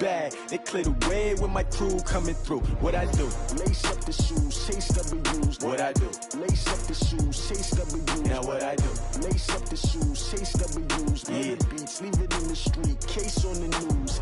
bad. They clear the way with my crew coming through. What I do? Lace up the shoes, chase W's. What I do? Lace up the shoes, chase W's. Now what I do? Lace up the shoes, chase W's. Yeah. The beats, leave it in the street, case on the news.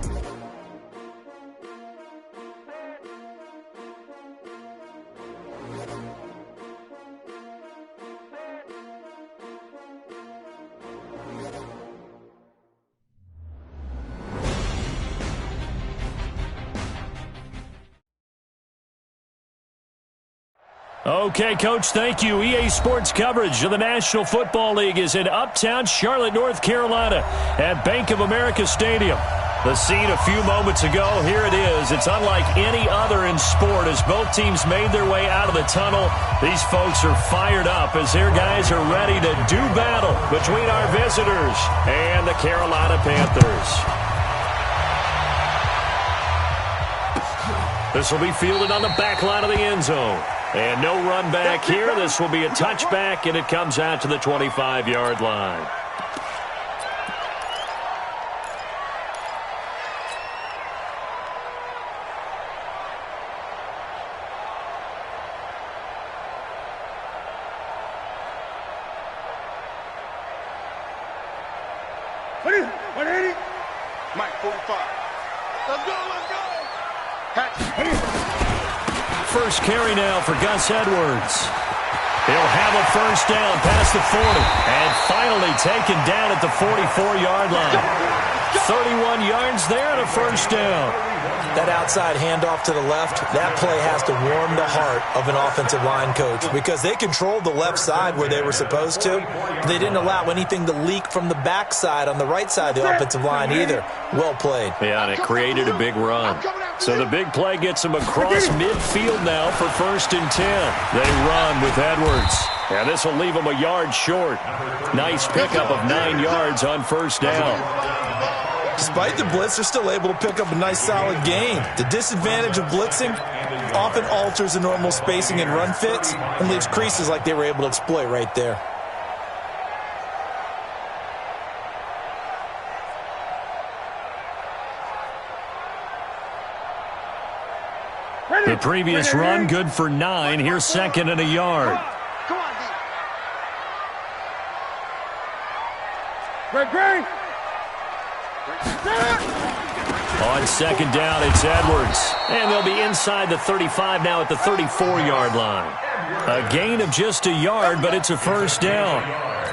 Okay, Coach, thank you. EA Sports coverage of the National Football League is in uptown Charlotte, North Carolina at Bank of America Stadium. The scene a few moments ago, here it is. It's unlike any other in sport as both teams made their way out of the tunnel. These folks are fired up as their guys are ready to do battle between our visitors and the Carolina Panthers. This will be fielded on the back line of the end zone. And no run back here. This will be a touchback, and it comes out to the 25-yard line. Mike 45. Let's go, let's go. First carry now for Gus Edwards. He'll have a first down past the 40 and finally taken down at the 44-yard line. 31 yards there and a first down. That outside handoff to the left, that play has to warm the heart of an offensive line coach because they controlled the left side where they were supposed to. They didn't allow anything to leak from the backside on the right side of the offensive line either. Well played. Yeah, and it created a big run. So the big play gets them across midfield now for 1st and 10. They run with Edwards. And this will leave them a yard short. Nice pickup of 9 yards on first down. Despite the blitz, they're still able to pick up a nice solid gain. The disadvantage of blitzing often alters the normal spacing and run fits and leaves creases like they were able to exploit right there. The previous run, good for 9. Here's 2nd and a yard. Great. On 2nd down, it's Edwards. And they'll be inside the 35 now at the 34-yard line. A gain of just a yard, but it's a first down.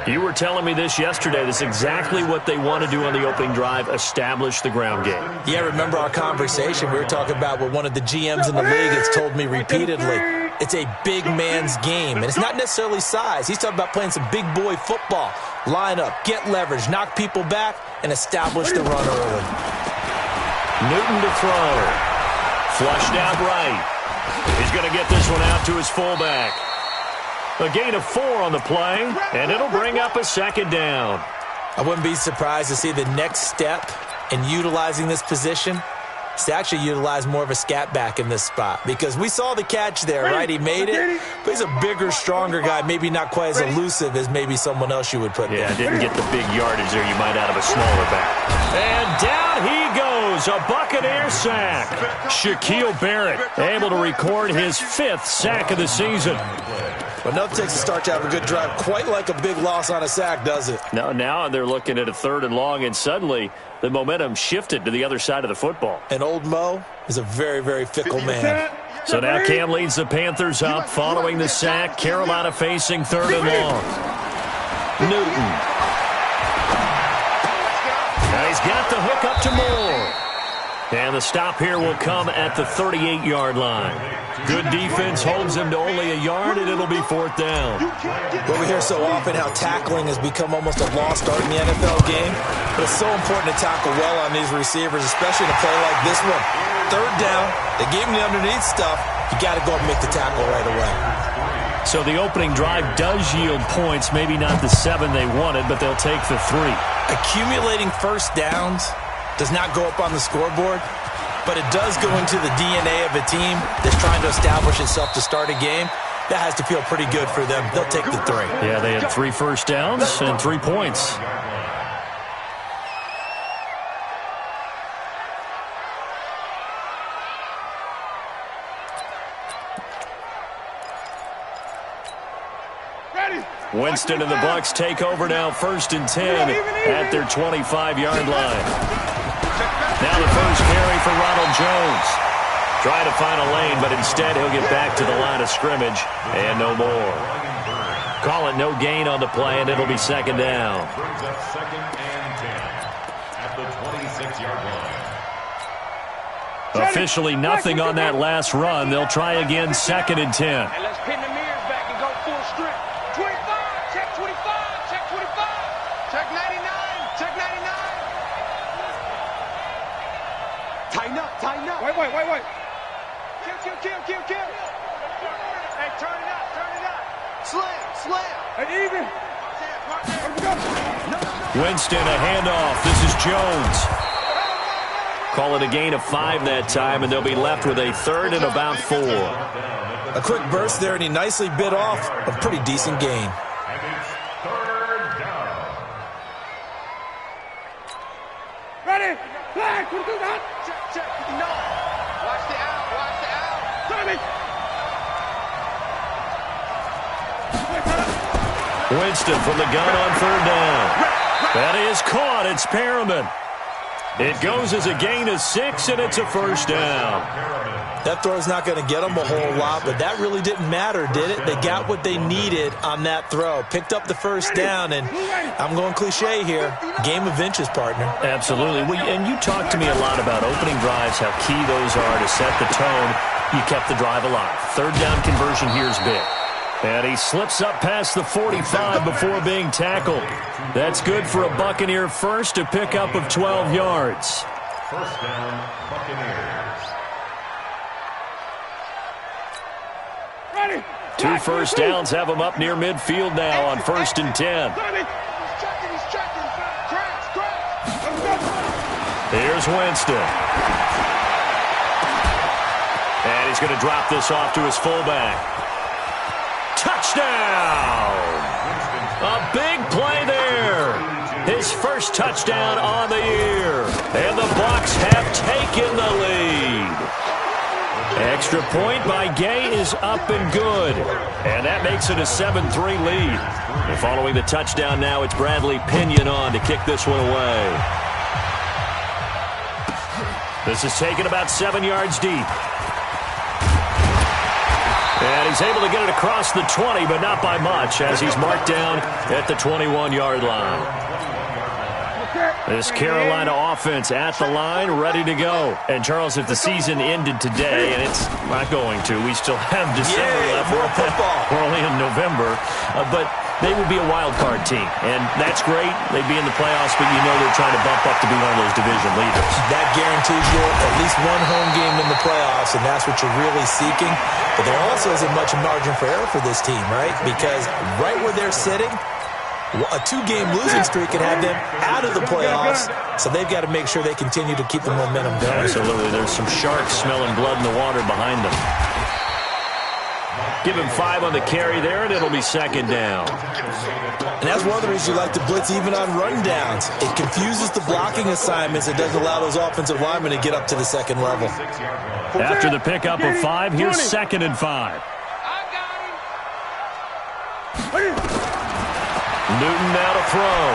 You were telling me this yesterday. This is exactly what they want to do on the opening drive, establish the ground game. Yeah, remember our conversation. We were talking about what one of the GMs in the league has told me repeatedly. It's a big man's game, and it's not necessarily size. He's talking about playing some big boy football. Line up, get leverage, knock people back, and establish the run early. Newton to throw. Flushed out right. He's going to get this one out to his fullback. A gain of 4 on the play, and it'll bring up a 2nd down. I wouldn't be surprised to see the next step in utilizing this position is to actually utilize more of a scat back in this spot. Because we saw the catch there, right? He made it, but he's a bigger, stronger guy, maybe not quite as elusive as maybe someone else you would put there. Yeah, didn't get the big yardage there you might out of a smaller back. And down he goes, a Buccaneer sack. Shaquille Barrett able to record his 5th sack of the season. But enough takes a start to have a good drive. Quite like a big loss on a sack, does it? Now they're looking at a 3rd and long, and suddenly the momentum shifted to the other side of the football. And old Mo is a very, very fickle man. So now Cam leads the Panthers up following the sack. Carolina facing 3rd and long. Newton. Now he's got the hook up to Moore. And the stop here will come at the 38-yard line. Good defense holds him to only a yard, and it'll be 4th down. Well, we hear so often how tackling has become almost a lost art in the NFL game. But it's so important to tackle well on these receivers, especially in a play like this one. 3rd down, they gave him the underneath stuff. You got to go up and make the tackle right away. So the opening drive does yield points, maybe not the 7 they wanted, but they'll take the 3. Accumulating first downs does not go up on the scoreboard, but it does go into the DNA of a team that's trying to establish itself to start a game. That has to feel pretty good for them. They'll take the 3. Yeah, they had 3 first downs and 3 points. Winston and the Bucs take over now, 1st and 10 at their 25-yard line. Now the first carry for Ronald Jones. Trying to find a lane, but instead he'll get back to the line of scrimmage and no more. Call it no gain on the play, and it'll be 2nd down. Brings up 2nd and 10 at the 26-yard line. Officially nothing on that last run. They'll try again, 2nd and 10. And let's pin the mirrors back and go full strip. 25, check 25, check 25, check 99, check 99. Tighten up, tighten up. Wait. Kill. Hey, turn it up. Slam. Hey, even. Winston, a handoff. This is Jones. Call it a gain of 5 that time, and they'll be left with a 3rd and about 4. A quick burst there, and he nicely bit off a pretty decent gain. And it's 3rd down. Ready? Flag. What do that? Check. No. Watch the out. Tommy. Winston from the gun on 3rd down. That is caught. It's Perriman. It goes as a gain of 6, and it's a 1st down. That throw's not going to get them a whole lot, but that really didn't matter, did it? They got what they needed on that throw. Picked up the 1st down, and I'm going cliche here. Game of inches, partner. Absolutely. And you talked to me a lot about opening drives, how key those are to set the tone. You kept the drive alive. 3rd down conversion here is big. And he slips up past the 45 before being tackled. That's good for a Buccaneer first, a pickup of 12 yards. 1st down, Buccaneers. Ready? 2 first downs have him up near midfield now on 1st and 10. He's checking. Crash. Here's Winston. And he's going to drop this off to his fullback. Touchdown! A big play there. His first touchdown on the year. And the Bucs have taken the lead. Extra point by Gay is up and good. And that makes it a 7-3 lead. And following the touchdown now, it's Bradley Pinion on to kick this one away. This is taken about 7 yards deep. And he's able to get it across the 20, but not by much, as he's marked down at the 21-yard line. This Carolina offense at the line, ready to go. And, Charles, if the season ended today, and it's not going to, we still have December left. More football. We're only in November. But they would be a wild card team, and that's great. They'd be in the playoffs, but you know they're trying to bump up to be one of those division leaders. That guarantees you at least one home game in the playoffs, and that's what you're really seeking. But there also isn't much margin for error for this team, right? Because right where they're sitting, a 2-game losing streak can have them out of the playoffs, so they've got to make sure they continue to keep the momentum going. Absolutely. There's some sharks smelling blood in the water behind them. Give him 5 on the carry there, and it'll be 2nd down. And that's one of the reasons you like to blitz even on rundowns. It confuses the blocking assignments. It doesn't allow those offensive linemen to get up to the second level. After the pickup of 5, here's 2nd and 5. Newton now to throw.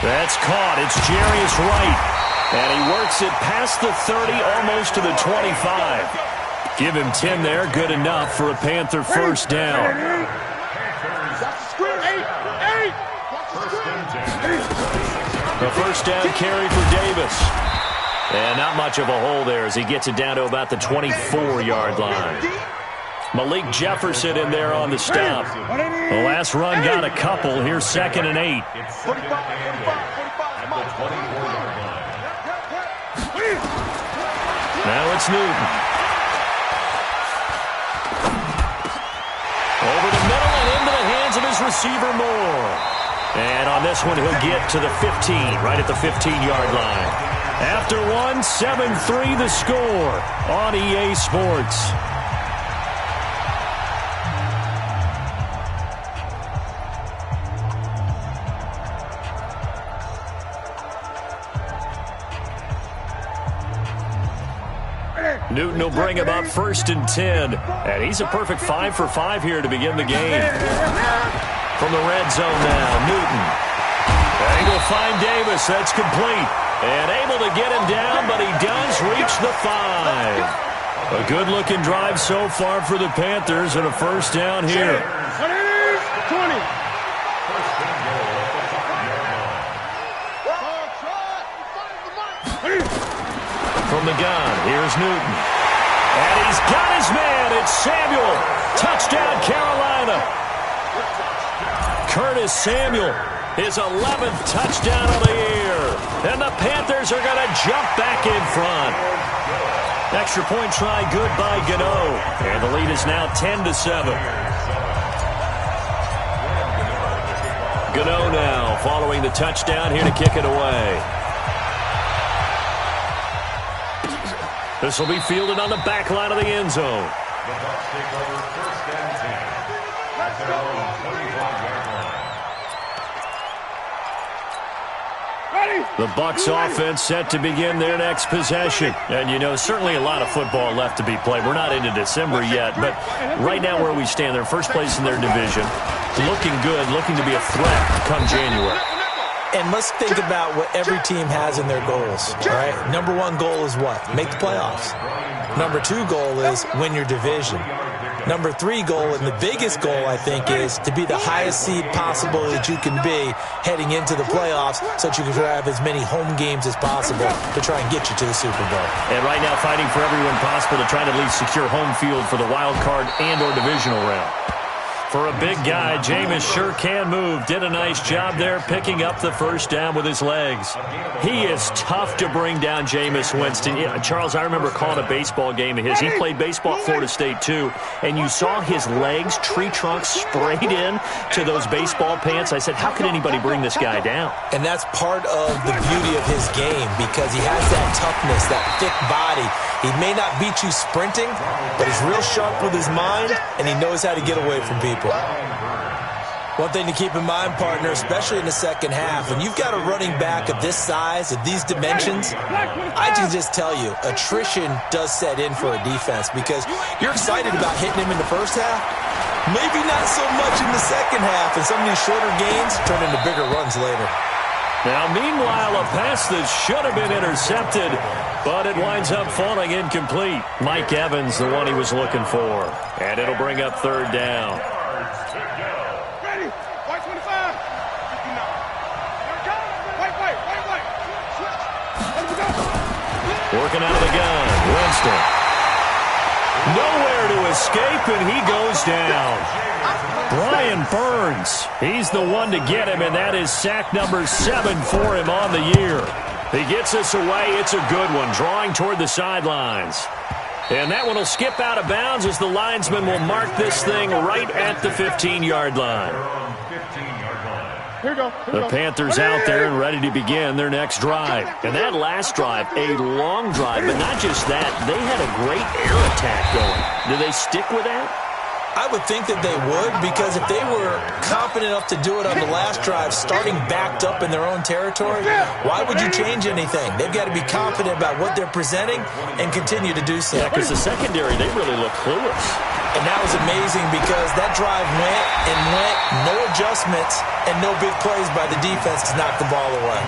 That's caught. It's Jarius Wright. And he works it past the 30, almost to the 25. Give him 10 there. Good enough for a Panther 1st down. A 1st down carry for Davis. And not much of a hole there as he gets it down to about the 24-yard line. Malik Jefferson in there on the stop. The last run got a couple. Here's 2nd and 8. Now it's Newton. Over the middle and into the hands of his receiver Moore. And on this one, he'll get to the 15, right at the 15-yard line. After one, 7-3 the score on EA Sports. Newton will bring him up 1st and 10. And he's a perfect 5 for 5 here to begin the game. From the red zone now, Newton. And he'll find Davis. That's complete. And able to get him down, but he does reach the 5. A good-looking drive so far for the Panthers and a first down here. 20. From the gun, here's Newton. And he's got his man. It's Samuel. Touchdown, Carolina. Curtis Samuel, his 11th touchdown of the year. And the Panthers are going to jump back in front. Extra point try good by Gano. And the lead is now 10-7. Gano now following the touchdown here to kick it away. This will be fielded on the back line of the end zone. The Bucs take over 1st and 10 at their own 25-yard line. The Bucs offense set to begin their next possession. And, you know, certainly a lot of football left to be played. We're not into December yet, but right now where we stand, they're first place in their division. Looking good, looking to be a threat come January. And let's think about what every team has in their goals, all right? Number 1 goal is what? Make the playoffs. Number 2 goal is win your division. Number 3 goal, and the biggest goal, I think, is to be the highest seed possible that you can be heading into the playoffs so that you can have as many home games as possible to try and get you to the Super Bowl. And right now fighting for everyone possible to try to at least secure home field for the wild card and or divisional round. For a big guy, Jameis sure can move. Did a nice job there picking up the first down with his legs. He is tough to bring down, Jameis Winston. Yeah, Charles, I remember calling a baseball game of his. He played baseball at Florida State, too. And you saw his legs, tree trunks sprayed in to those baseball pants. I said, how could anybody bring this guy down? And that's part of the beauty of his game because he has that toughness, that thick body. He may not beat you sprinting, but he's real sharp with his mind, and he knows how to get away from people. One thing to keep in mind, partner, especially in the second half, when you've got a running back of this size, of these dimensions, I can just tell you, attrition does set in for a defense because you're excited about hitting him in the first half, maybe not so much in the second half, and some of these shorter gains turn into bigger runs later. Now, meanwhile, a pass that should have been intercepted, but it winds up falling incomplete. Mike Evans, the one he was looking for. And it'll bring up 3rd down. Ready. White 25. 59. White. Switch. Ready to go. Working out of the gun. Winston. Nowhere to escape, and he goes down. Brian Burns, he's the one to get him, and that is sack number 7 for him on the year. He gets us away. It's a good one, drawing toward the sidelines. And that one will skip out of bounds as the linesman will mark this thing right at the 15-yard line. The Panthers out there and ready to begin their next drive. And that last drive, a long drive, but not just that. They had a great air attack going. Do they stick with that? I would think that they would because if they were confident enough to do it on the last drive, starting backed up in their own territory, why would you change anything? They've got to be confident about what they're presenting and continue to do so. Yeah, because the secondary, they really look clueless. And that was amazing because that drive went, no adjustments, and no big plays by the defense to knock the ball away.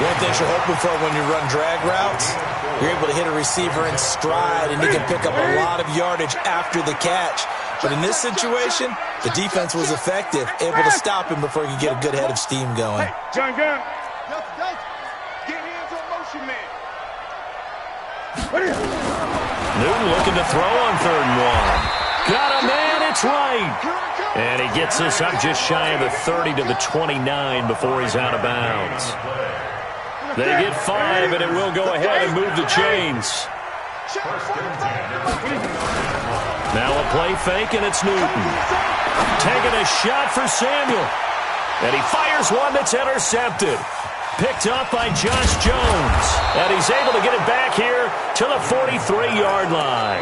One thing you're hoping for when you run drag routes, you're able to hit a receiver in stride, and you can pick up a lot of yardage after the catch. But in this situation, the defense was effective, able to stop him before he could get a good head of steam going. Hey, John Gunn. Get hands on motion, man. Newton looking to throw on 3rd and 1. Got a man, it's right. And he gets us up just shy of the 30 to the 29 before he's out of bounds. They get 5, and it will go ahead and move the chains. Now a play fake, and it's Newton. Taking a shot for Samuel. And he fires one that's intercepted. Picked up by Josh Jones. And he's able to get it back here to the 43-yard line.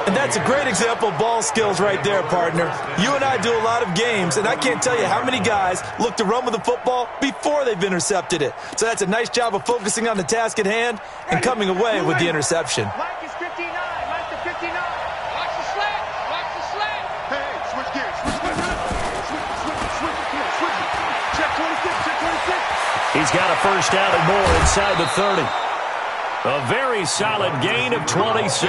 And And that's a great example of ball skills right there, partner. You and I do a lot of games, and I can't tell you how many guys look to run with the football before they've intercepted it. So that's a nice job of focusing on the task at hand and coming away with the interception. Mike is 59. Mike to 59. Watch the slant. Watch the slant. Hey, switch gears. Switch it. Check 26. Check 26. He's got a first down and more inside the 30. A very solid gain of 27.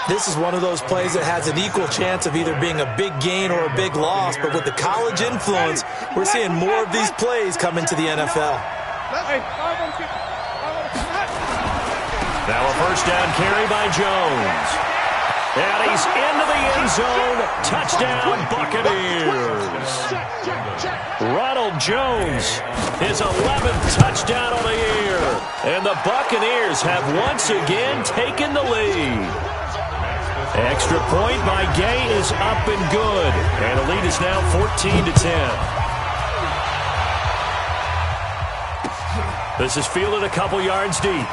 This is one of those plays that has an equal chance of either being a big gain or a big loss, but with the college influence, we're seeing more of these plays come into the NFL. Now a first down carry by Jones. And he's into the end zone. Touchdown, Buccaneers. Ronald Jones, his 11th touchdown on the year. And the Buccaneers have once again taken the lead. Extra point by Gay is up and good. And the lead is now 14-10. This is fielded a couple yards deep.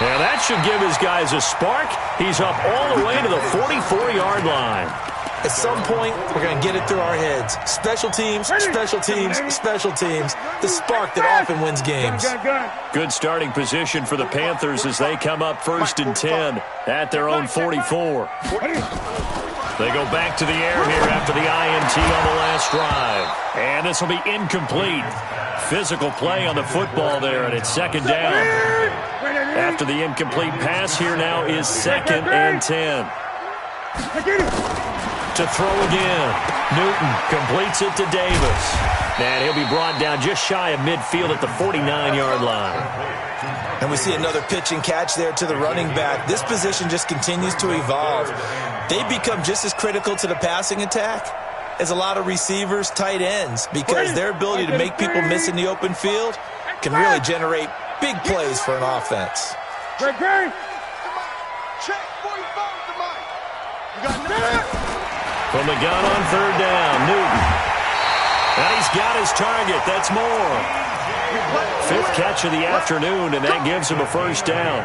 And that should give his guys a spark. He's up all the way to the 44-yard line. At some point, we're going to get it through our heads. Special teams, special teams, special teams. The spark that often wins games. Good starting position for the Panthers as they come up 1st and 10 at their own 44. They go back to the air here after the INT on the last drive. And this will be incomplete. Physical play on the football there, and it's 2nd down. After the incomplete pass, here now is 2nd and 10. To throw again. Newton completes it to Davis. And he'll be brought down just shy of midfield at the 49-yard line. And we see another pitch and catch there to the running back. This position just continues to evolve. They become just as critical to the passing attack as a lot of receivers, tight ends, because their ability to make people miss in the open field can really generate big plays for an offense. Check 45 to Mike. You got that? From the gun on 3rd down, Newton. And he's got his target. That's more. 5th catch of the afternoon, and that gives him a first down.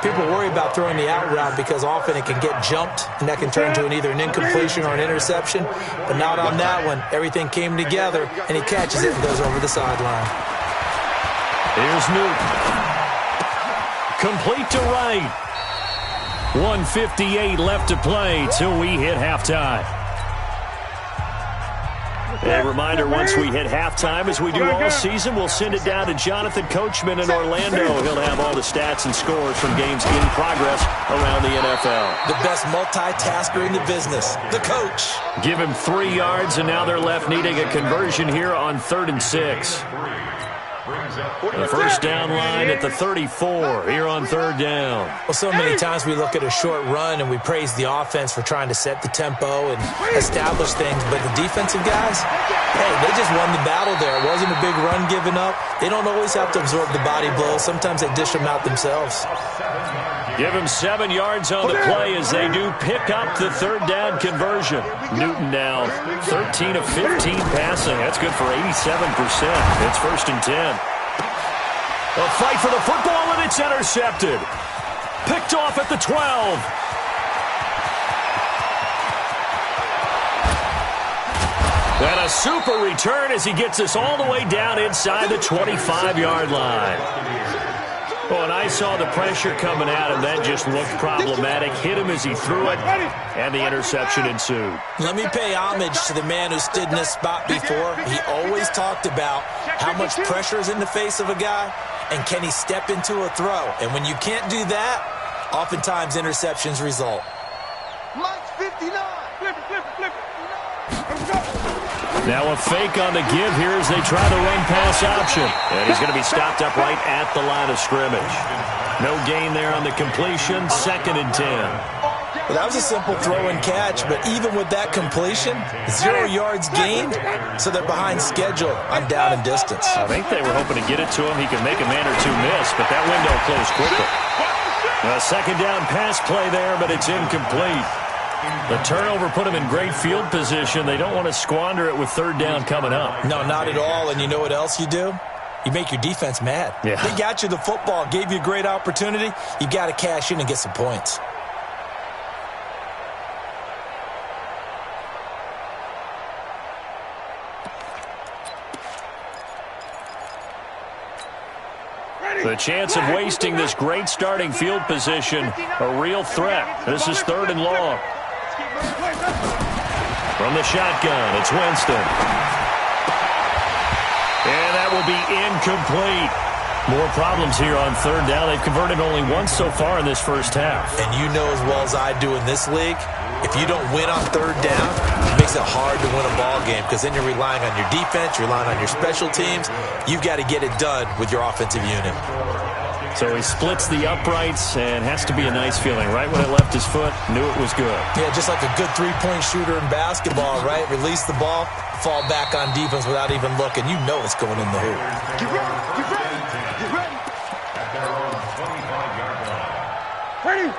People worry about throwing the out route because often it can get jumped, and that can turn to either an incompletion or an interception. But not on that one. Everything came together, and he catches it and goes over the sideline. Here's Newton. Complete to right. 1:58 left to play till we hit halftime. A reminder, once we hit halftime, as we do all season, we'll send it down to Jonathan Coachman in Orlando. He'll have all the stats and scores from games in progress around the NFL. The best multitasker in the business, the coach. Give him 3 yards, and now they're left needing a conversion here on 3rd and 6. The first down line at the 34 here on 3rd down. Well, so many times we look at a short run and we praise the offense for trying to set the tempo and establish things, but the defensive guys, hey, they just won the battle there. It wasn't a big run given up. They don't always have to absorb the body blows. Sometimes they dish them out themselves. Give him 7 yards on the play as they do pick up the 3rd down conversion. Newton now 13 of 15 passing. That's good for 87%. It's 1st and 10. A fight for the football, and it's intercepted. Picked off at the 12. And a super return as he gets us all the way down inside the 25-yard line. Oh, and I saw the pressure coming at him. That just looked problematic. Hit him as he threw it, and the interception ensued. Let me pay homage to the man who stood in this spot before. He always talked about how much pressure is in the face of a guy, and can he step into a throw. And when you can't do that, oftentimes interceptions result. Mike's 59. Flip it. Now a fake on the give here as they try the run-pass option. And he's going to be stopped up right at the line of scrimmage. No gain there on the completion. 2nd and 10. Well, that was a simple throw and catch, but even with that completion, 0 yards gained, so they're behind schedule on down and distance. I think they were hoping to get it to him. He could make a man or two miss, but that window closed quickly. A 2nd down pass play there, but it's incomplete. The turnover put them in great field position. They don't want to squander it with 3rd down coming up. No, not at all. And you know what else you do? you make your defense mad. Yeah. They got you the football, gave you a great opportunity. You got to cash in and get some points. The chance of wasting this great starting field position, a real threat. This is 3rd and long. From the shotgun, it's Winston. And that will be incomplete. More problems here on 3rd down. They've converted only once so far in this first half. And you know as well as I do in this league, if you don't win on 3rd down, it makes it hard to win a ball game because then you're relying on your defense, you're relying on your special teams. You've got to get it done with your offensive unit. So he splits the uprights and has to be a nice feeling. Right when it left his foot, knew it was good. Yeah, just like a good three-point shooter in basketball, right? Release the ball, fall back on defense without even looking. You know it's going in the hoop. Get ready, get ready, get ready. At their own 25-yard line.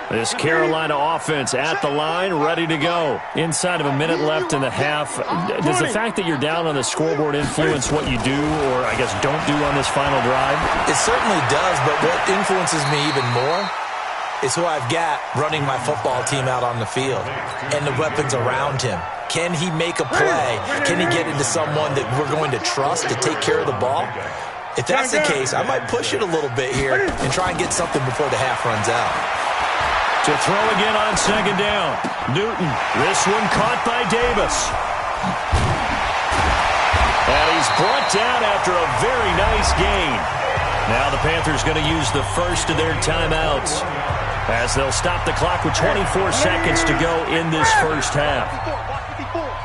This Carolina offense at the line, ready to go. Inside of a minute left in the half. Does the fact that you're down on the scoreboard influence what you do or, I guess, don't do on this final drive? It certainly does, but what influences me even more is who I've got running my football team out on the field and the weapons around him. Can he make a play? Can he get into someone that we're going to trust to take care of the ball? If that's the case, I might push it a little bit here and try and get something before the half runs out. To throw again on 2nd down. Newton, this one caught by Davis. And he's brought down after a very nice gain. Now the Panthers going to use the first of their timeouts as they'll stop the clock with 24 seconds to go in this first half.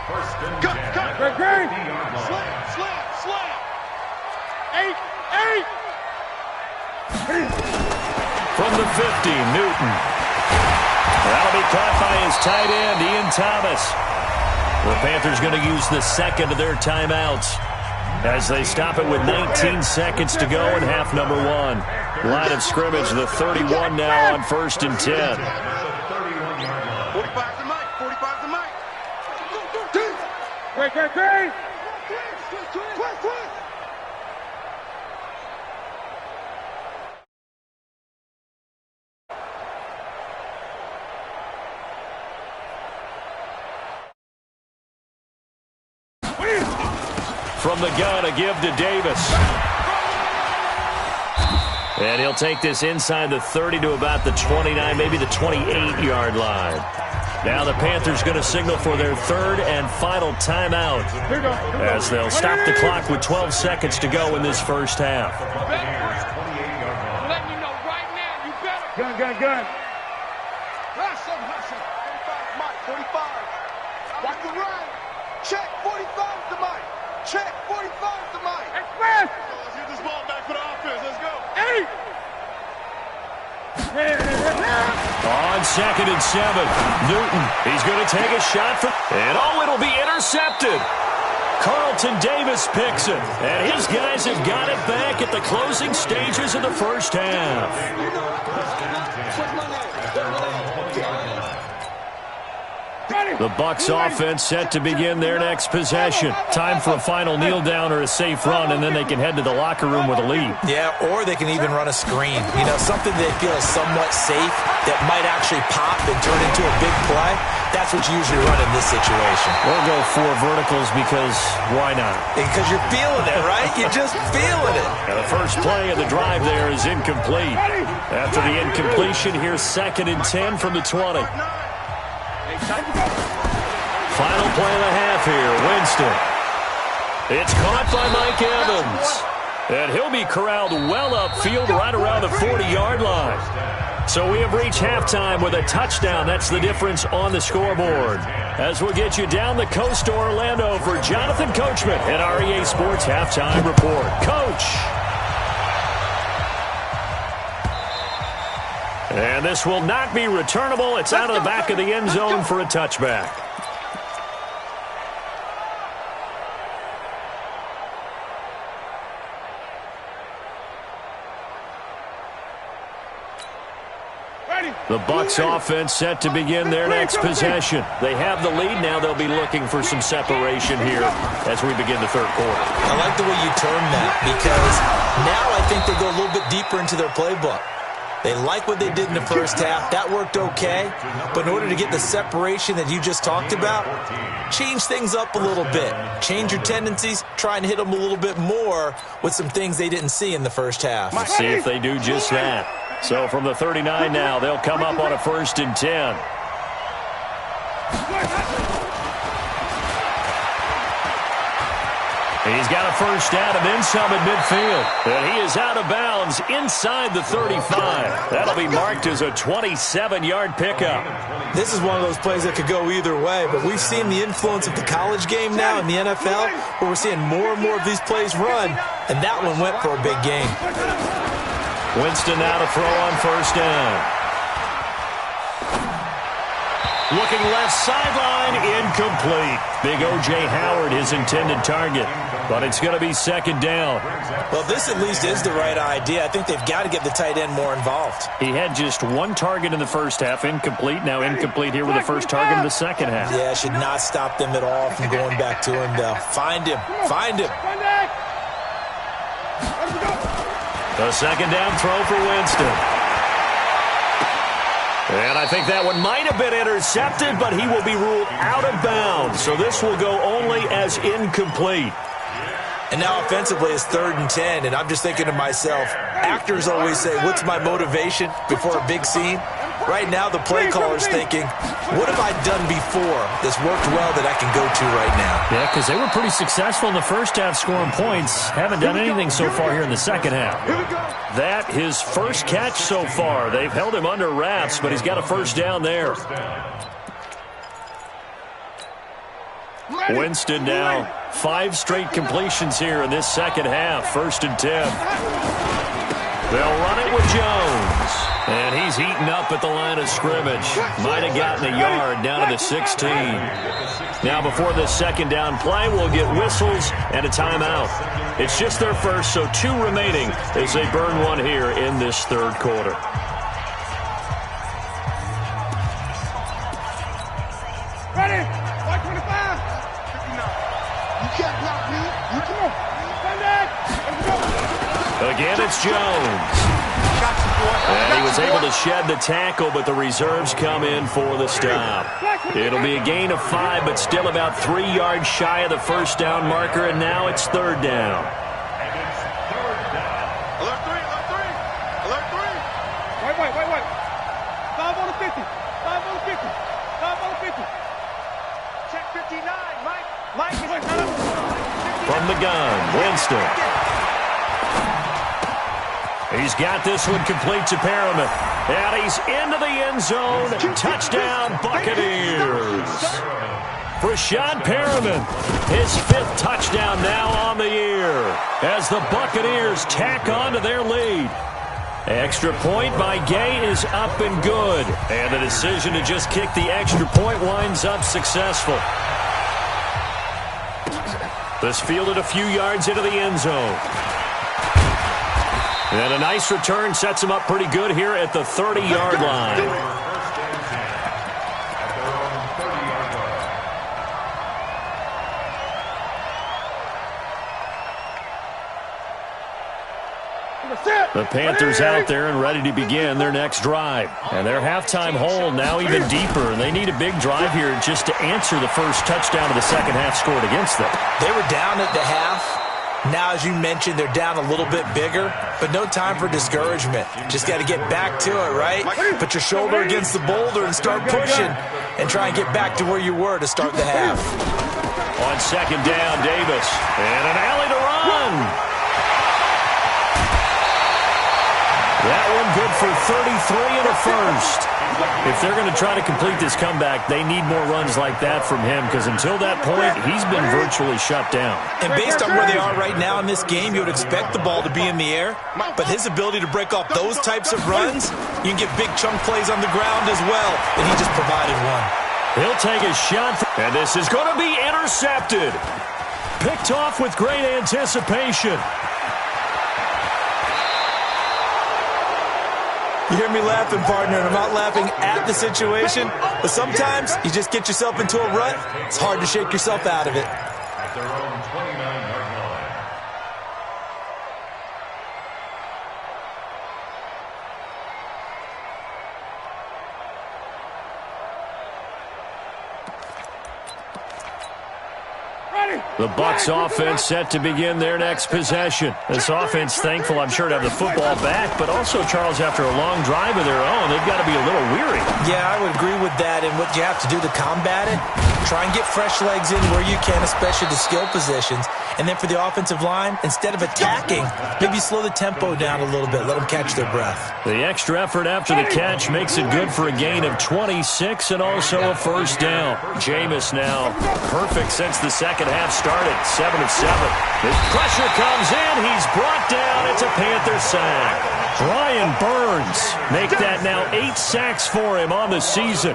First and Cut, 10. cut. At their 50-yard line. Slam. 8. From the 50, Newton. That'll be caught by his tight end, Ian Thomas. The Panthers going to use the second of their timeouts as they stop it with 19 seconds to go in half number 1. Line of scrimmage, the 31 now on 1st and 10. 31-yard line. 45 to Mike. 45 to Mike. Great. From the gun, a give to Davis. And he'll take this inside the 30 to about the 29, maybe the 28-yard line. Now the Panthers going to signal for their 3rd and final timeout as they'll stop the clock with 12 seconds to go in this first half. Let me know right now. You better. Gun. Hustle. 45 to Mike. 45. Watch the run. Check. 45 to Mike. Check. 45 to Mike. Express. Let's get this ball back for the offense. Let's go. 8. On 2nd and 7, Newton, he's going to take a shot from, and it'll be intercepted. Carlton Davis picks it, and his guys have got it back at the closing stages of the first half. The Bucs offense set to begin their next possession. Time for a final kneel down or a safe run, and then they can head to the locker room with a lead. Yeah, or they can even run a screen. You know, something they feel is somewhat safe that might actually pop and turn into a big play. That's what you usually run in this situation. We'll go 4 verticals because why not? Because you're feeling it, right? You're just feeling it. And the first play of the drive there is incomplete. After the incompletion, here's 2nd and 10 from the 20. Final play of the half here, Winston. It's caught by Mike Evans. And he'll be corralled well upfield right around the 40-yard line. So we have reached halftime with a touchdown. That's the difference on the scoreboard. As we'll get you down the coast to Orlando for Jonathan Coachman at our EA Sports Halftime Report. Coach. And this will not be returnable. It's out of the back of the end zone for a touchback. The Bucs offense set to begin their next possession. They have the lead now. They'll be looking for some separation here as we begin the third quarter. I like the way you term that, because now I think they go a little bit deeper into their playbook. They like what they did in the first half. That worked okay. But in order to get the separation that you just talked about, change things up a little bit. Change your tendencies. Try and hit them a little bit more with some things they didn't see in the first half. See if they do just that. So from the 39 now, they'll come up on a 1st and 10. He's got a first down and then some at midfield. And he is out of bounds inside the 35. That'll be marked as a 27-yard pickup. This is one of those plays that could go either way, but we've seen the influence of the college game now in the NFL, where we're seeing more and more of these plays run, and that one went for a big gain. Winston now to throw on first down. Looking left sideline, incomplete. Big O.J. Howard, his intended target. But it's going to be 2nd down. Well, this at least is the right idea. I think they've got to get the tight end more involved. He had just one target in the first half, incomplete. Now incomplete here with the first target in the second half. Yeah, should not stop them at all from going back to him, though. Find him. Find him. The 2nd down throw for Winston. And I think that one might have been intercepted, but he will be ruled out of bounds. So this will go only as incomplete. And now offensively it's 3rd and 10, and I'm just thinking to myself, actors always say, what's my motivation before a big scene? Right now the play caller's thinking, what have I done before that's worked well that I can go to right now? Yeah, because they were pretty successful in the first half scoring points. Haven't done anything so far here in the second half. That, his first catch so far. They've held him under wraps, but he's got a first down there. Winston now 5 straight completions here in this second half. 1st and 10. They'll run it with Jones. And he's eaten up at the line of scrimmage. Might have gotten a yard down to the 16. Now before this 2nd down play, we'll get whistles and a timeout. It's just their first, so 2 remaining as they burn one here in this third quarter. Ready? 125. 59. You can't block me. You come on. Again, it's Jones. And he was able to shed the tackle, but the reserves come in for the stop. It'll be a gain of 5, but still about 3 yards shy of the first down marker, and now it's 3rd down. Alert 3, alert 3. Alert 3. Wait. 5 on the 50. 5 on the 50. 5 on the 50. Check 59, Mike. Mike is from the gun, Winston. He's got this one complete to Perriman. And he's into the end zone. Touchdown, Buccaneers. Rashad Perriman, his 5th touchdown now on the year as the Buccaneers tack on to their lead. Extra point by Gay is up and good. And the decision to just kick the extra point winds up successful. This fielded a few yards into the end zone. And a nice return sets him up pretty good here at the 30-yard line. The Panthers out there and ready to begin their next drive. And their halftime hole now even deeper. And they need a big drive here just to answer the first touchdown of the second half scored against them. They were down at the half. Now, as you mentioned, they're down a little bit bigger, but no time for discouragement. Just got to get back to it, right? Put your shoulder against the boulder and start pushing and try and get back to where you were to start the half. On 2nd down, Davis. And an alley to run. That one good for 33 in the first. If they're going to try to complete this comeback, they need more runs like that from him, because until that point, he's been virtually shut down. And based on where they are right now in this game, you would expect the ball to be in the air. But his ability to break off those types of runs, you can get big chunk plays on the ground as well, and he just provided one. He'll take a shot, and this is going to be intercepted. Picked off with great anticipation. You hear me laughing, partner, and I'm not laughing at the situation, but sometimes you just get yourself into a rut. It's hard to shake yourself out of it. At their own 29-yard line. The Bucs offense set to begin their next possession. This offense thankful, I'm sure, to have the football back, but also, Charles, after a long drive of their own, they've got to be a little weary. Yeah, I would agree with that, and what you have to do to combat it, try and get fresh legs in where you can, especially the skill positions. And then for the offensive line, instead of attacking, maybe slow the tempo down a little bit, let them catch their breath. The extra effort after the catch makes it good for a gain of 26 and also a first down. Jameis now perfect since the second half started, 7 of 7. His pressure comes in, he's brought down, it's a Panther sack. Brian Burns make that now 8 sacks for him on the season.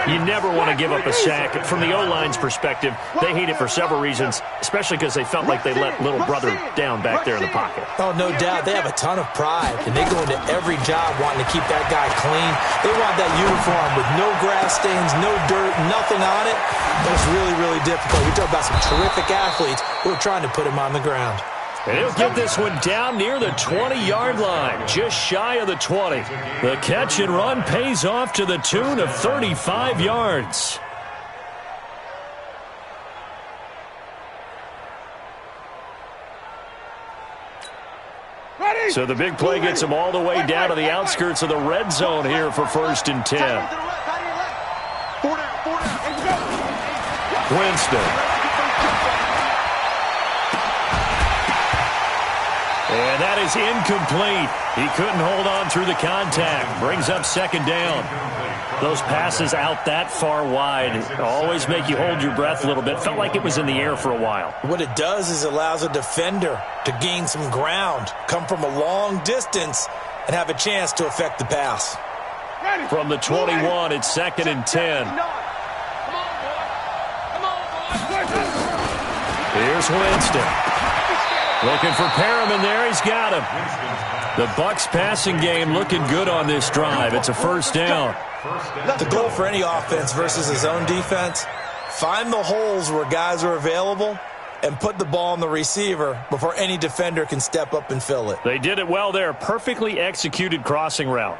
You never want to give up a sack. From the O-line's perspective, they hate it for several reasons, especially because they felt like they let little brother down back there in the pocket. Oh, no doubt. They have a ton of pride, and they go into every job wanting to keep that guy clean. They want that uniform with no grass stains, no dirt, nothing on it. It's really, really difficult. We talk about some terrific athletes who are trying to put him on the ground. And he'll get this one down near the 20-yard line, just shy of the 20. The catch and run pays off to the tune of 35 yards. So the big play gets him all the way down to the outskirts of the red zone here for 1st and 10. Winston. And that is incomplete. He couldn't hold on through the contact. Brings up 2nd down. Those passes out that far wide always make you hold your breath a little bit. Felt like it was in the air for a while. What it does is it allows a defender to gain some ground, come from a long distance, and have a chance to affect the pass. From the 21, it's 2nd and 10. Here's Winston. Looking for Perriman there. He's got him. The Bucs passing game looking good on this drive. It's a 1st down. The goal for any offense versus his own defense, find the holes where guys are available and put the ball on the receiver before any defender can step up and fill it. They did it well there. Perfectly executed crossing route.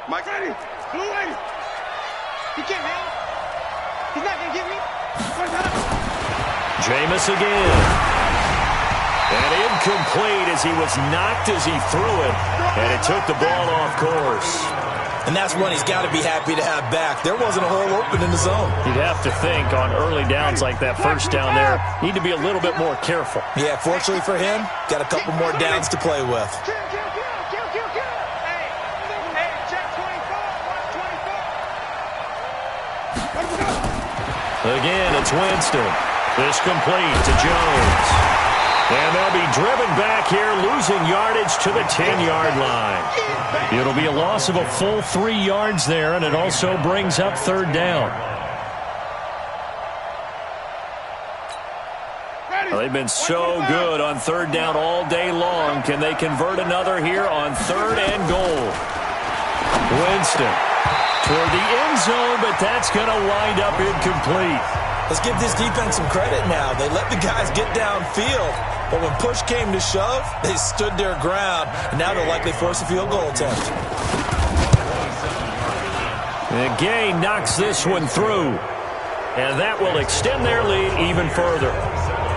Mike, blue lady. He can't handle. He's not going to get me. Jameis again. And incomplete as he was knocked as he threw it. And it took the ball off course. And that's one he's got to be happy to have back. There wasn't a hole open in the zone. You'd have to think on early downs like that 1st down there, need to be a little bit more careful. Yeah, fortunately for him, got a couple more downs to play with. Again, it's Winston. This complete to Jones. And they'll be driven back here, losing yardage to the 10-yard line. It'll be a loss of a full 3 yards there, and it also brings up 3rd down. Well, they've been so good on 3rd down all day long. Can they convert another here on 3rd and goal? Winston toward the end zone, but that's going to wind up incomplete. Let's give this defense some credit now. They let the guys get downfield, but when push came to shove, they stood their ground, and now they'll likely force a field goal attempt. And Gay knocks this one through, and that will extend their lead even further.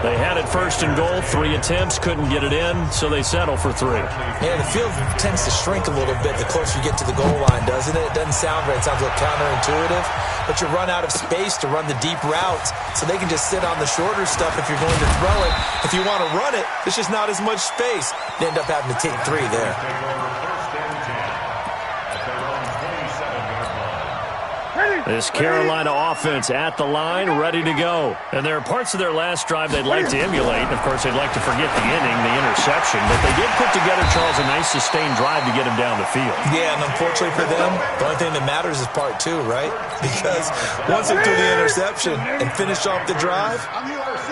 They had it 1st and goal, 3 attempts, couldn't get it in, so they settle for 3. Yeah, the field tends to shrink a little bit the closer you get to the goal line, doesn't it? It doesn't sound right. It sounds a little counterintuitive, but you run out of space to run the deep routes, so they can just sit on the shorter stuff if you're going to throw it. If you want to run it, there's just not as much space. They end up having to take 3 there. Ready? This Carolina offense at the line, ready to go. And there are parts of their last drive they'd like to emulate. Of course, they'd like to forget the inning, the interception. But they did put together, Charles, a nice sustained drive to get him down the field. Yeah, and unfortunately for them, the only thing that matters is part two, right? Because once they threw the interception and finished off the drive,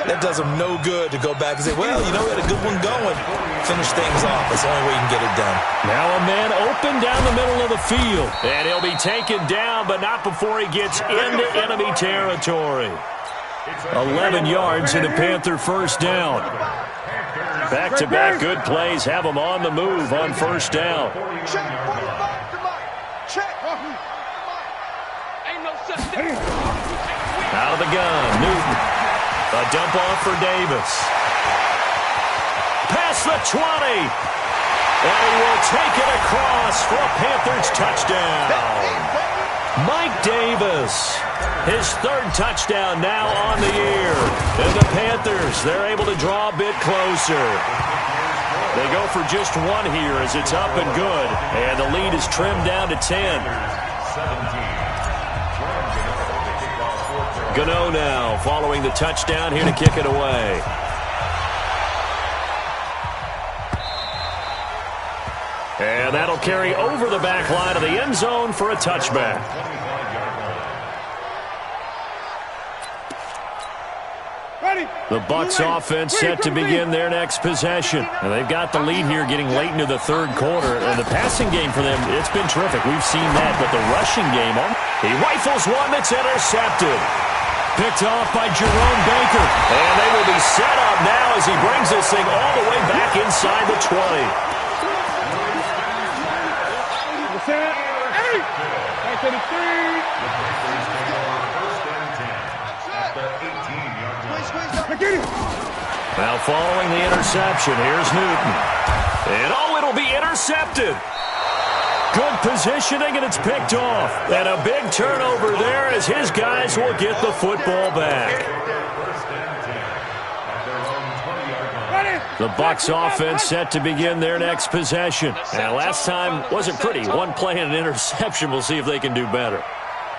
that does them no good to go back and say, well, you know, we had a good one going. Finish things off. That's the only way you can get it done. Now a man open down the middle of the field. And he'll be taken down, but not before he gets into enemy territory. 11 yards and a Panther first down. Back-to-back good plays have him on the move on first down. Check 45 to Mike. Check. Ain't no such thing. Out of the gun, Newton. A dump off for Davis. Past the 20. And he will take it across for a Panthers touchdown. Mike Davis, his third touchdown now on the year. And the Panthers, they're able to draw a bit closer. They go for just one here as it's up and good. And the lead is trimmed down to 10. Gano now following the touchdown here to kick it away. And that'll carry over the back line of the end zone for a touchback. The Bucs offense set to begin their next possession. And they've got the lead here getting late into the third quarter. And the passing game for them, it's been terrific. We've seen that. But the rushing game, he rifles one that's intercepted. Picked off by Jerome Baker. And they will be set up now as he brings this thing all the way back inside the 20. Now following the interception, here's Newton. And it'll be intercepted. Good positioning, and it's picked off. And a big turnover there as his guys will get the football back. The Bucs offense set to begin their next possession. And last time wasn't pretty. One play and an interception. We'll see if they can do better.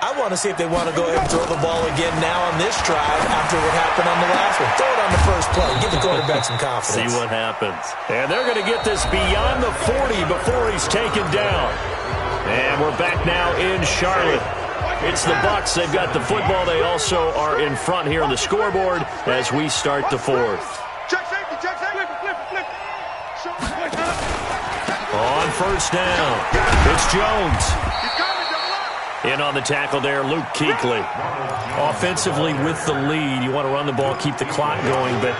I want to see if they want to go ahead and throw the ball again now on this drive after what happened on the last one. Throw it on the first play. Give the quarterback some confidence. See what happens. And they're going to get this beyond the 40 before he's taken down. And we're back now in Charlotte. It's the Bucs. They've got the football. They also are in front here on the scoreboard as we start the fourth. Check safety, check safety. Flip. On first down, it's Jones. In on the tackle there, Luke Kuechly. Offensively with the lead, you want to run the ball, keep the clock going, but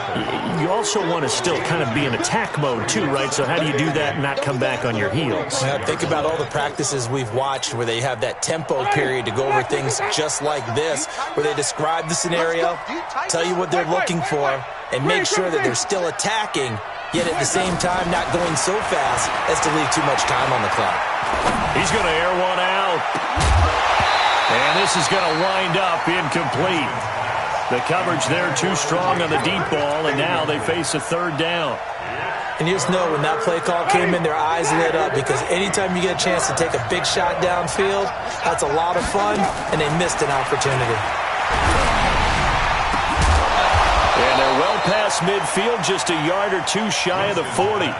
you also want to still kind of be in attack mode too, right? So how do you do that and not come back on your heels? Yeah, think about all the practices we've watched where they have that tempo period to go over things just like this, where they describe the scenario, tell you what they're looking for, and make sure that they're still attacking, yet at the same time not going so fast as to leave too much time on the clock. He's going to air one out. And this is going to wind up incomplete. The coverage there too strong on the deep ball, and now they face a third down. And you just know when that play call came in, their eyes lit up because anytime you get a chance to take a big shot downfield, that's a lot of fun, and they missed an opportunity. And they're well past midfield, just a yard or two shy of the 40.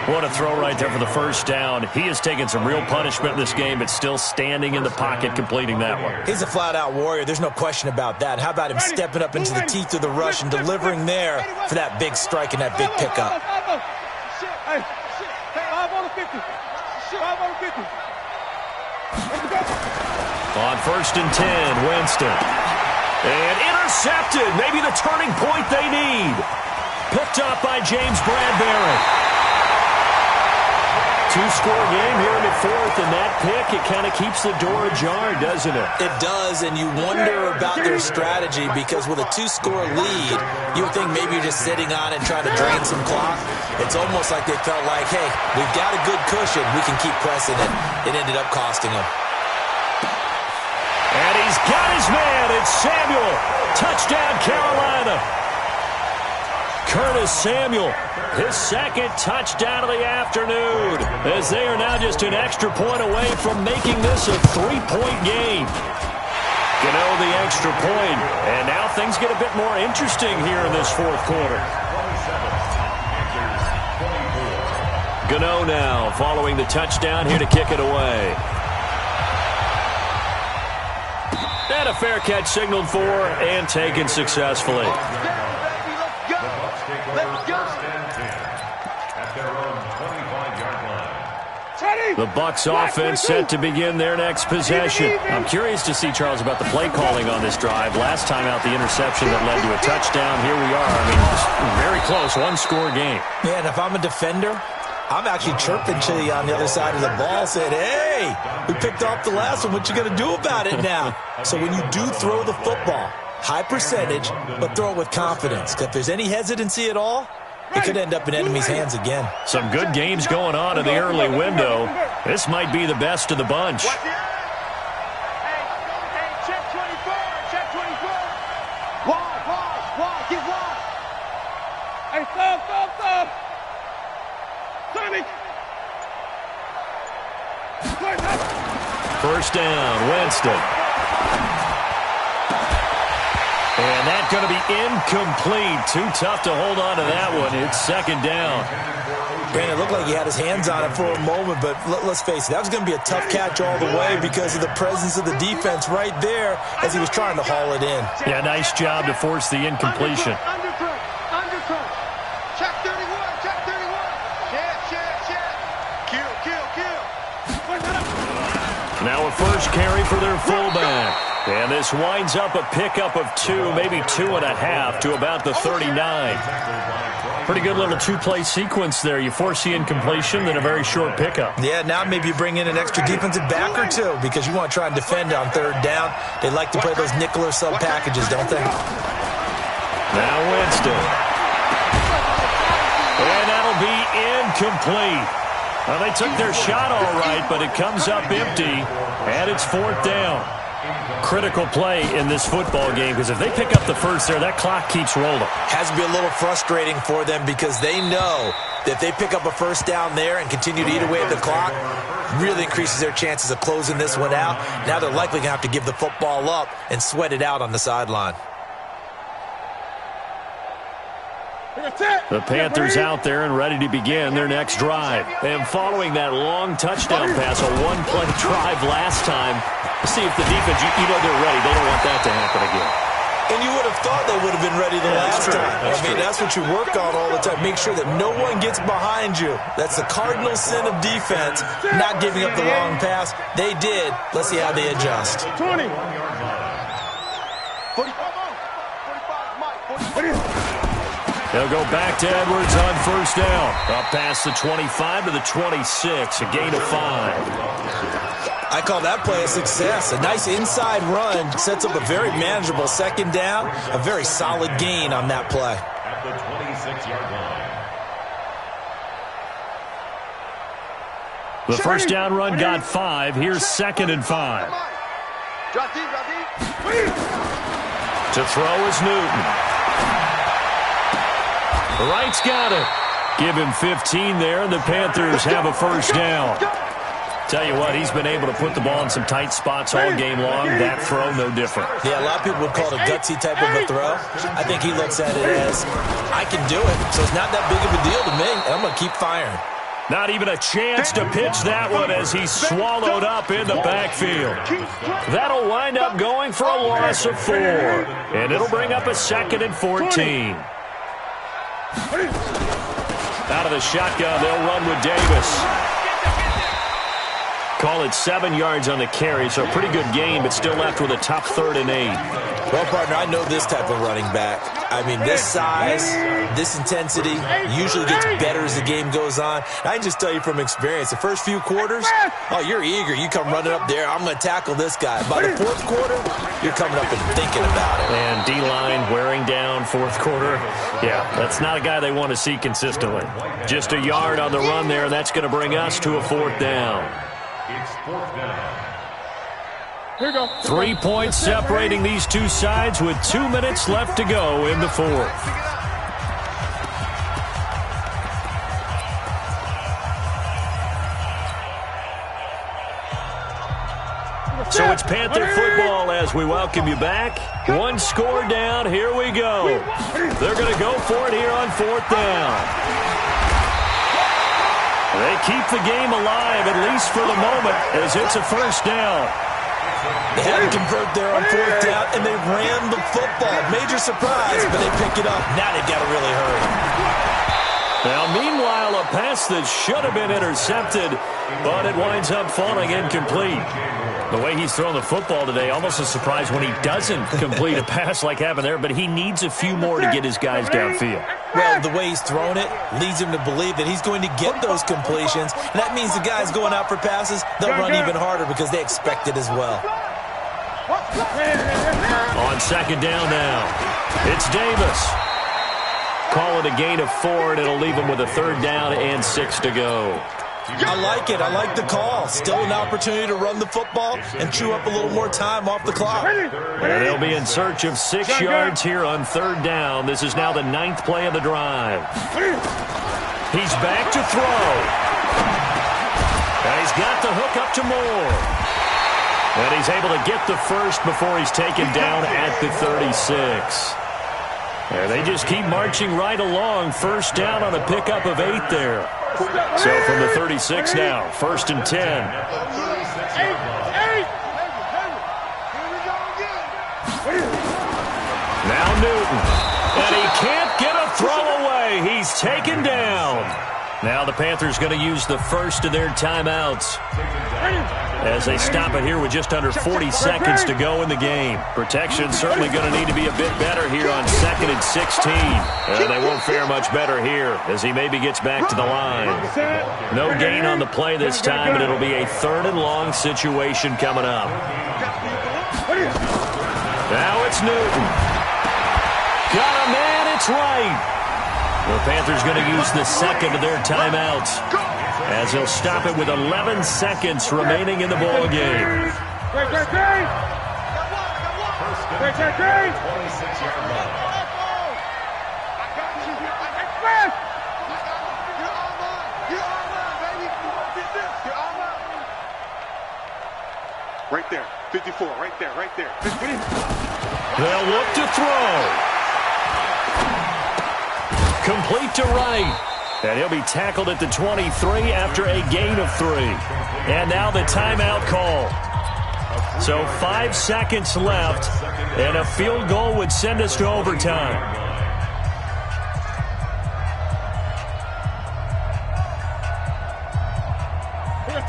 What a throw right there for the first down. He has taken some real punishment in this game, but still standing in the pocket, completing that one. He's a flat-out warrior. There's no question about that. How about him stepping up into the teeth of the rush and delivering there for that big strike and that big pickup? On first and 10, Winston. And intercepted. Maybe the turning point they need. Picked up by James Bradbury. Two-score game here in the fourth, and that pick, it kind of keeps the door ajar, doesn't it? It does, and you wonder about their strategy because with a two-score lead, you would think maybe you're just sitting on it and trying to drain some clock. It's almost like they felt like, hey, we've got a good cushion. We can keep pressing it. It ended up costing them. And he's got his man. It's Samuel. Touchdown, Carolina. Curtis Samuel, his second touchdown of the afternoon, as they are now just an extra point away from making this a 3-point game. Gano the extra point, and now things get a bit more interesting here in this fourth quarter. Gano now following the touchdown here to kick it away. And a fair catch signaled for and taken successfully. The Bucs offense set to begin their next possession. I'm curious to see, Charles, about the play calling on this drive. Last time out, the interception that led to a touchdown. Here we are. I mean, very close, one-score game. Yeah, and if I'm a defender, I'm actually chirping to you on the other side of the ball, saying, hey, we picked off the last one. What you going to do about it now? So when you do throw the football, high percentage, but throw it with confidence. If there's any hesitancy at all, it could end up in enemy's hands again. Some good games going on in the early window. This might be the best of the bunch. Hey, check 24, check 24. Wide, get wide. Hey, stop. Sonic. First down, Winston. And that's going to be incomplete. Too tough to hold on to that one. It's second down. Brandon, it looked like he had his hands on it for a moment, but let's face it, that was going to be a tough catch all the way because of the presence of the defense right there as he was trying to haul it in. Yeah, nice job to force the incompletion. Undercut. Check 31. Check. Kill. Now a first carry for their fullback. And this winds up a pickup of 2, maybe 2.5 to about the 39. Pretty good little two-play sequence there. You force the incompletion, then a very short pickup. Yeah, now maybe you bring in an extra defensive back or two because you want to try and defend on third down. They like to play those nickel or sub packages, don't they? Now Winston. And that'll be incomplete. Well, they took their shot all right, but it comes up empty, and it's fourth down. Critical play in this football game because if they pick up the first there, that clock keeps rolling. Has to be a little frustrating for them because they know that if they pick up a first down there and continue to eat away at the clock, really increases their chances of closing this one out. Now they're likely going to have to give the football up and sweat it out on the sideline. The Panthers out there and ready to begin their next drive. And following that long touchdown pass, a one-play drive last time, see if the defense, you know they're ready. They don't want that to happen again. And you would have thought they would have been ready the last time. That's what you work on all the time. Make sure that no one gets behind you. That's the cardinal sin of defense, not giving up the long pass. They did. Let's see how they adjust. 20. 45, Mike. They'll go back to Edwards on first down. Up past the 25 to the 26, a gain of 5. I call that play a success. A nice inside run sets up a very manageable second down. A very solid gain on that play. At the 26-yard line. The first down run got 5. Here's second and 5. Drop deep. To throw is Newton. Wright's got it. Give him 15 there, and the Panthers have a first down. Tell you what, he's been able to put the ball in some tight spots all game long. That throw, no different. Yeah, a lot of people would call it a gutsy type of a throw. I think he looks at it as, I can do it, so it's not that big of a deal to me, and I'm going to keep firing. Not even a chance to pitch that one as he's swallowed up in the backfield. That'll wind up going for a loss of 4, and it'll bring up a second and 14. Out of the shotgun, they'll run with Davis. Call it 7 yards on the carry, so a pretty good game, but still left with a tough 3rd and 8. Well, partner, I know this type of running back. I mean, this size, this intensity usually gets better as the game goes on. I can just tell you from experience, the first few quarters, oh, you're eager. You come running up there, I'm going to tackle this guy. By the fourth quarter, you're coming up and thinking about it. And D-line wearing down fourth quarter. Yeah, that's not a guy they want to see consistently. Just a yard on the run there, and that's going to bring us to a 4th down. It's 4th down. Here we go. 3 points separating these two sides with 2 minutes left to go in the 4th. it's Panther football as we welcome you back. One score down. Here we go. They're going to go for it here on 4th down. They keep the game alive, at least for the moment, as it's a 1st down. They had to convert there on 4th down, and they ran the football. Major surprise, but they pick it up. Now they've got to really hurry. Now, meanwhile, a pass that should have been intercepted, but it winds up falling incomplete. The way he's thrown the football today, almost a surprise when he doesn't complete a pass like happened there, but he needs a few more to get his guys downfield. Well, the way he's thrown it leads him to believe that he's going to get those completions, and that means the guys going out for passes, they'll run even harder because they expect it as well. On 2nd down now, it's Davis. Call it a gain of 4, and it'll leave him with a 3rd down and 6 to go. I like it. I like the call. Still an opportunity to run the football and chew up a little more time off the clock. And they'll be in search of 6 yards here on 3rd down. This is now the 9th play of the drive. He's back to throw. And he's got the hook up to Moore. And he's able to get the first before he's taken down at the 36. And they just keep marching right along. 1st down on a pickup of 8 there. So from the 36 now, 1st and 10. Now Newton. And he can't get a throw away. He's taken down. Now the Panthers going to use the first of their timeouts as they stop it here with just under 40 seconds to go in the game. Protection certainly going to need to be a bit better here on 2nd and 16. They won't fare much better here as he maybe gets back to the line. No gain on the play this time, and it'll be a 3rd and long situation coming up. Now it's Newton. Got a man, it's right. The Panthers going to use the 2nd of their timeouts as they'll stop it with 11 seconds remaining in the ball game. 26-yard line. Right there, 54, right there, right there. They'll look to throw. Complete to right. And he'll be tackled at the 23 after a gain of 3. And now the timeout call. So 5 seconds left, and a field goal would send us to overtime.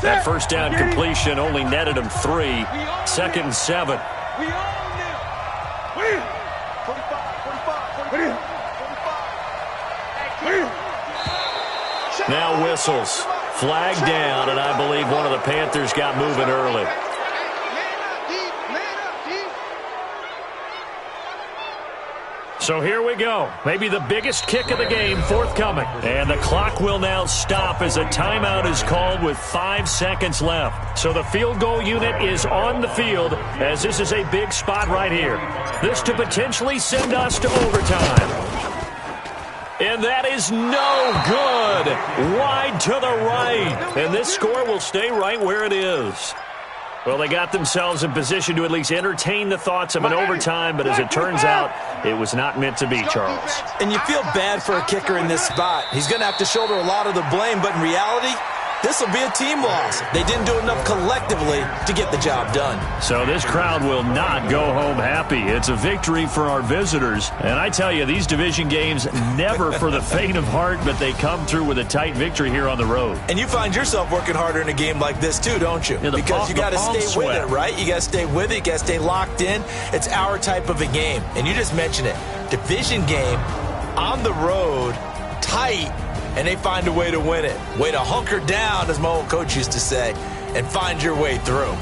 That 1st down completion only netted him 3. 2nd and 7. Now whistles. Flag down, and I believe one of the Panthers got moving early. So here we go. Maybe the biggest kick of the game forthcoming. And the clock will now stop as a timeout is called with 5 seconds left. So the field goal unit is on the field as this is a big spot right here. This to potentially send us to overtime. And that is no good. Wide to the right. And this score will stay right where it is. Well, they got themselves in position to at least entertain the thoughts of an overtime, but as it turns out, it was not meant to be, Charles. And you feel bad for a kicker in this spot. He's going to have to shoulder a lot of the blame, but in reality, this will be a team loss. They didn't do enough collectively to get the job done. So this crowd will not go home happy. It's a victory for our visitors. And I tell you, these division games, never for the faint of heart, but they come through with a tight victory here on the road. And you find yourself working harder in a game like this too, don't you? Yeah, because you got to stay with it, right? You got to stay with it. You got to stay locked in. It's our type of a game. And you just mentioned it. Division game, on the road, tight, and they find a way to win it. Way to hunker down, as my old coach used to say, and find your way through.